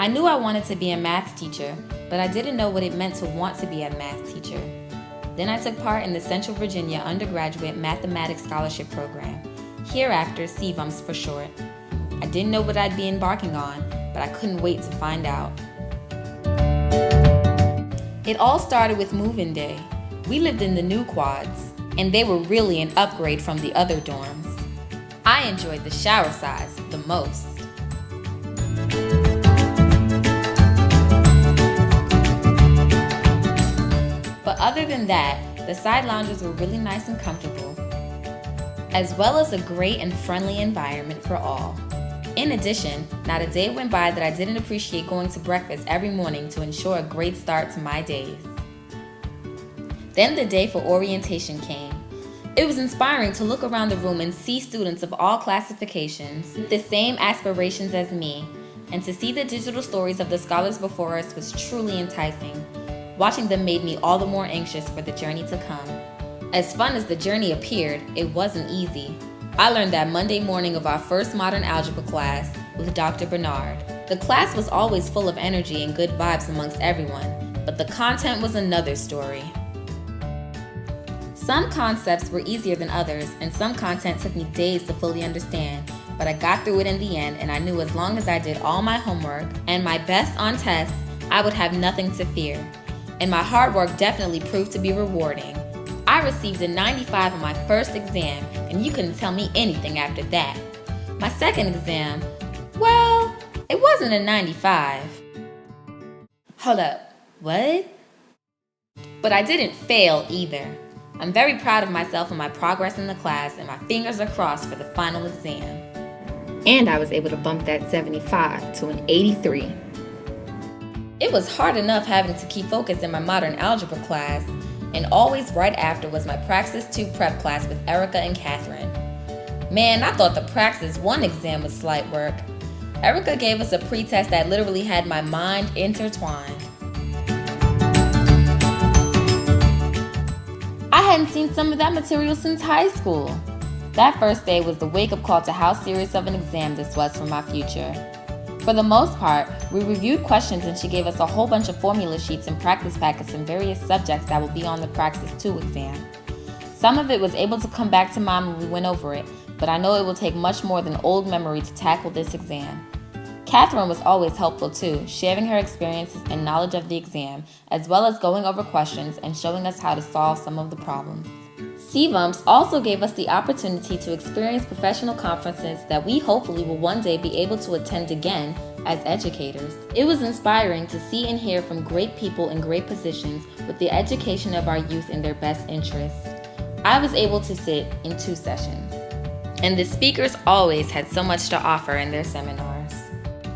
I knew I wanted to be a math teacher, but I didn't know what it meant to want to be a math teacher. Then I took part in the Central Virginia Undergraduate Mathematics Scholarship Program, hereafter CVUMSP for short. I didn't know what I'd be embarking on, but I couldn't wait to find out. It all started with move-in day. We lived in the new quads, and they were really an upgrade from the other dorms. I enjoyed the shower size the most. But other than that, the side lounges were really nice and comfortable, as well as a great and friendly environment for all. In addition, not a day went by that I didn't appreciate going to breakfast every morning to ensure a great start to my days. Then the day for orientation came. It was inspiring to look around the room and see students of all classifications with the same aspirations as me, and to see the digital stories of the scholars before us was truly enticing. Watching them made me all the more anxious for the journey to come. As fun as the journey appeared, it wasn't easy. I learned that Monday morning of our first modern algebra class with Dr. Bernard. The class was always full of energy and good vibes amongst everyone, but the content was another story. Some concepts were easier than others, and some content took me days to fully understand, but I got through it in the end, and I knew as long as I did all my homework and my best on tests, I would have nothing to fear. And my hard work definitely proved to be rewarding. I received a 95 on my first exam, and you couldn't tell me anything after that. My second exam, well, it wasn't a 95. Hold up, what? But I didn't fail either. I'm very proud of myself and my progress in the class, and my fingers are crossed for the final exam. And I was able to bump that 75 to an 83. It was hard enough having to keep focused in my modern algebra class, and always right after was my Praxis 2 prep class with Erica and Catherine. Man, I thought the Praxis 1 exam was slight work. Erica gave us a pretest that literally had my mind intertwined. I hadn't seen some of that material since high school. That first day was the wake-up call to how serious of an exam this was for my future. For the most part, we reviewed questions and she gave us a whole bunch of formula sheets and practice packets in various subjects that will be on the Praxis 2 exam. Some of it was able to come back to mind when we went over it, but I know it will take much more than old memory to tackle this exam. Catherine was always helpful too, sharing her experiences and knowledge of the exam, as well as going over questions and showing us how to solve some of the problems. CVUMSP also gave us the opportunity to experience professional conferences that we hopefully will one day be able to attend again as educators. It was inspiring to see and hear from great people in great positions with the education of our youth in their best interests. I was able to sit in 2 sessions, and the speakers always had so much to offer in their seminars.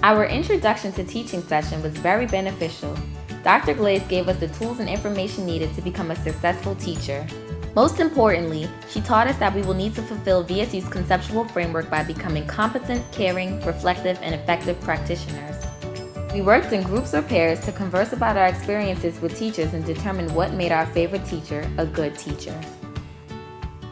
Our introduction to teaching session was very beneficial. Dr. Glaze gave us the tools and information needed to become a successful teacher. Most importantly, she taught us that we will need to fulfill VSU's conceptual framework by becoming competent, caring, reflective, and effective practitioners. We worked in groups or pairs to converse about our experiences with teachers and determine what made our favorite teacher a good teacher.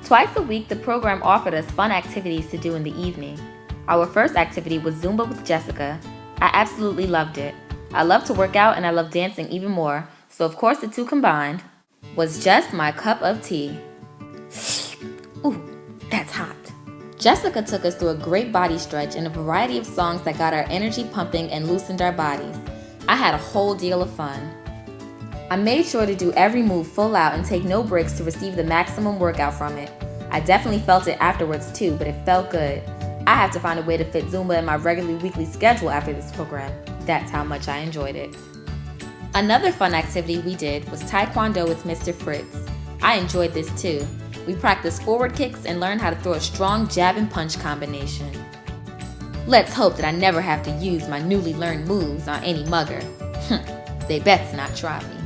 Twice a week, the program offered us fun activities to do in the evening. Our first activity was Zumba with Jessica. I absolutely loved it. I love to work out and I love dancing even more, so of course the two combined was just my cup of tea. Ooh, that's hot. Jessica took us through a great body stretch and a variety of songs that got our energy pumping and loosened our bodies. I had a whole deal of fun. I made sure to do every move full out and take no breaks to receive the maximum workout from it. I definitely felt it afterwards too, but it felt good. I have to find a way to fit Zumba in my regular weekly schedule after this program. That's how much I enjoyed it. Another fun activity we did was Taekwondo with Mr. Fritz. I enjoyed this too. We practiced forward kicks and learned how to throw a strong jab and punch combination. Let's hope that I never have to use my newly learned moves on any mugger. They best not try me.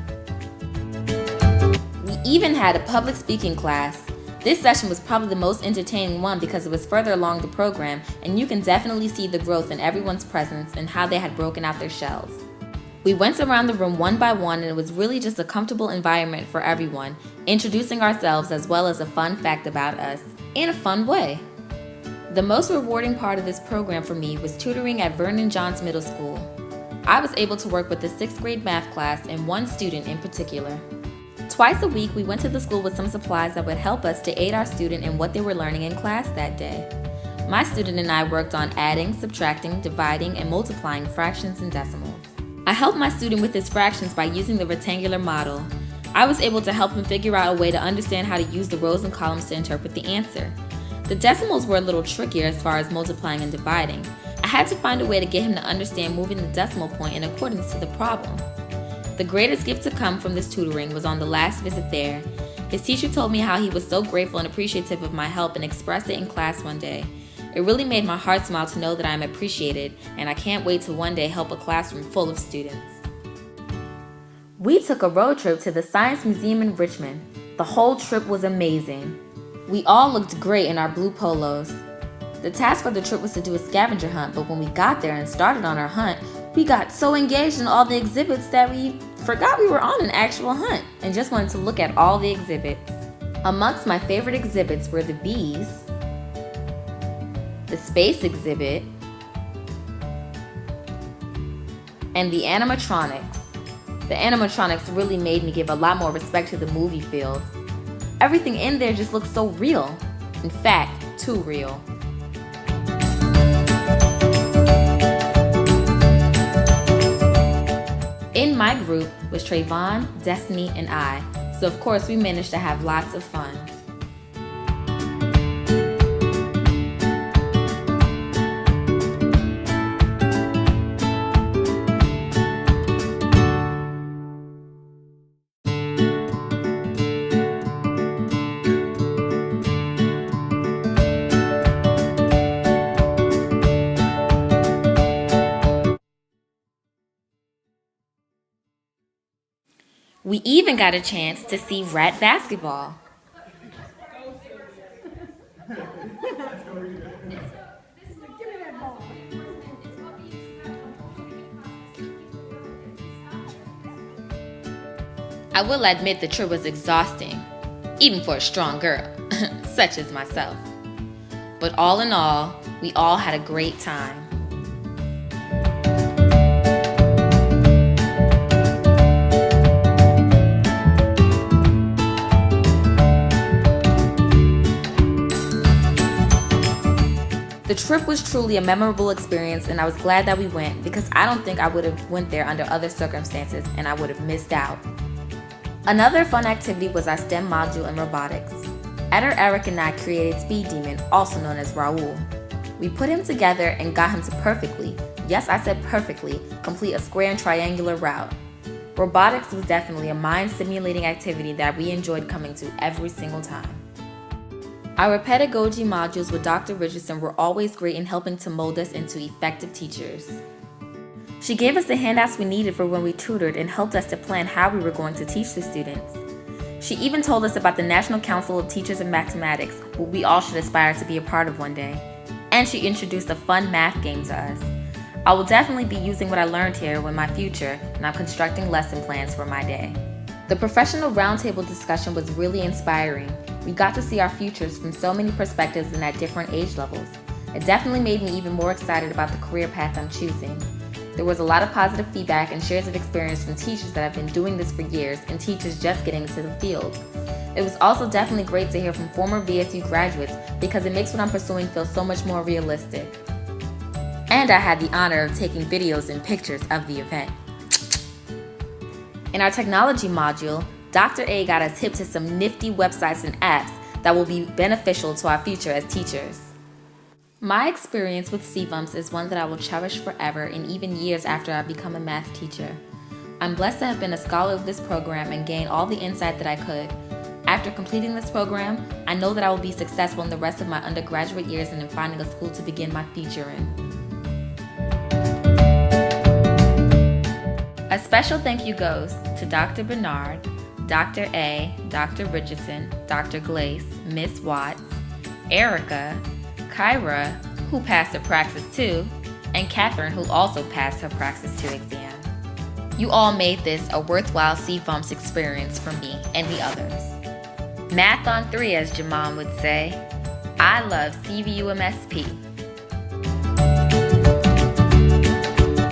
We even had a public speaking class. This session was probably the most entertaining one because it was further along the program, and you can definitely see the growth in everyone's presence and how they had broken out their shells. We went around the room one by one, and it was really just a comfortable environment for everyone, introducing ourselves as well as a fun fact about us, in a fun way. The most rewarding part of this program for me was tutoring at Vernon Johns Middle School. I was able to work with the 6th grade math class and one student in particular. Twice a week, we went to the school with some supplies that would help us to aid our student in what they were learning in class that day. My student and I worked on adding, subtracting, dividing, and multiplying fractions and decimals. I helped my student with his fractions by using the rectangular model. I was able to help him figure out a way to understand how to use the rows and columns to interpret the answer. The decimals were a little trickier as far as multiplying and dividing. I had to find a way to get him to understand moving the decimal point in accordance to the problem. The greatest gift to come from this tutoring was on the last visit there. His teacher told me how he was so grateful and appreciative of my help and expressed it in class one day. It really made my heart smile to know that I am appreciated, and I can't wait to one day help a classroom full of students. We took a road trip to the Science Museum in Richmond. The whole trip was amazing. We all looked great in our blue polos. The task for the trip was to do a scavenger hunt, but when we got there and started on our hunt, we got so engaged in all the exhibits that we forgot we were on an actual hunt and just wanted to look at all the exhibits. Amongst my favorite exhibits were the bees, the space exhibit, and the animatronics. The animatronics really made me give a lot more respect to the movie field. Everything in there just looked so real. In fact, too real. In my group was Trayvon, Destiny, and I, so of course we managed to have lots of fun. We even got a chance to see rat basketball. I will admit the trip was exhausting, even for a strong girl, such as myself. But all in all, we all had a great time. The trip was truly a memorable experience, and I was glad that we went because I don't think I would have went there under other circumstances and I would have missed out. Another fun activity was our STEM module in robotics. Editor Eric and I created Speed Demon, also known as Raoul. We put him together and got him to perfectly, yes I said perfectly, complete a square and triangular route. Robotics was definitely a mind-stimulating activity that we enjoyed coming to every single time. Our pedagogy modules with Dr. Richardson were always great in helping to mold us into effective teachers. She gave us the handouts we needed for when we tutored and helped us to plan how we were going to teach the students. She even told us about the National Council of Teachers of Mathematics, what we all should aspire to be a part of one day. And she introduced a fun math game to us. I will definitely be using what I learned here in my future, and I'm constructing lesson plans for my day. The professional roundtable discussion was really inspiring. We got to see our futures from so many perspectives and at different age levels. It definitely made me even more excited about the career path I'm choosing. There was a lot of positive feedback and shares of experience from teachers that have been doing this for years and teachers just getting into the field. It was also definitely great to hear from former VSU graduates because it makes what I'm pursuing feel so much more realistic. And I had the honor of taking videos and pictures of the event. In our technology module, Dr. A got us hip to some nifty websites and apps that will be beneficial to our future as teachers. My experience with CVUMSP is one that I will cherish forever and even years after I become a math teacher. I'm blessed to have been a scholar of this program and gain all the insight that I could. After completing this program, I know that I will be successful in the rest of my undergraduate years and in finding a school to begin my future in. A special thank you goes to Dr. Bernard, Dr. A, Dr. Richardson, Dr. Glace, Miss Watts, Erica, Kyra, who passed her Praxis 2, and Catherine, who also passed her Praxis 2 exam. You all made this a worthwhile CVUMSP experience for me and the others. Math on 3, as Jamon would say. I love CVUMSP.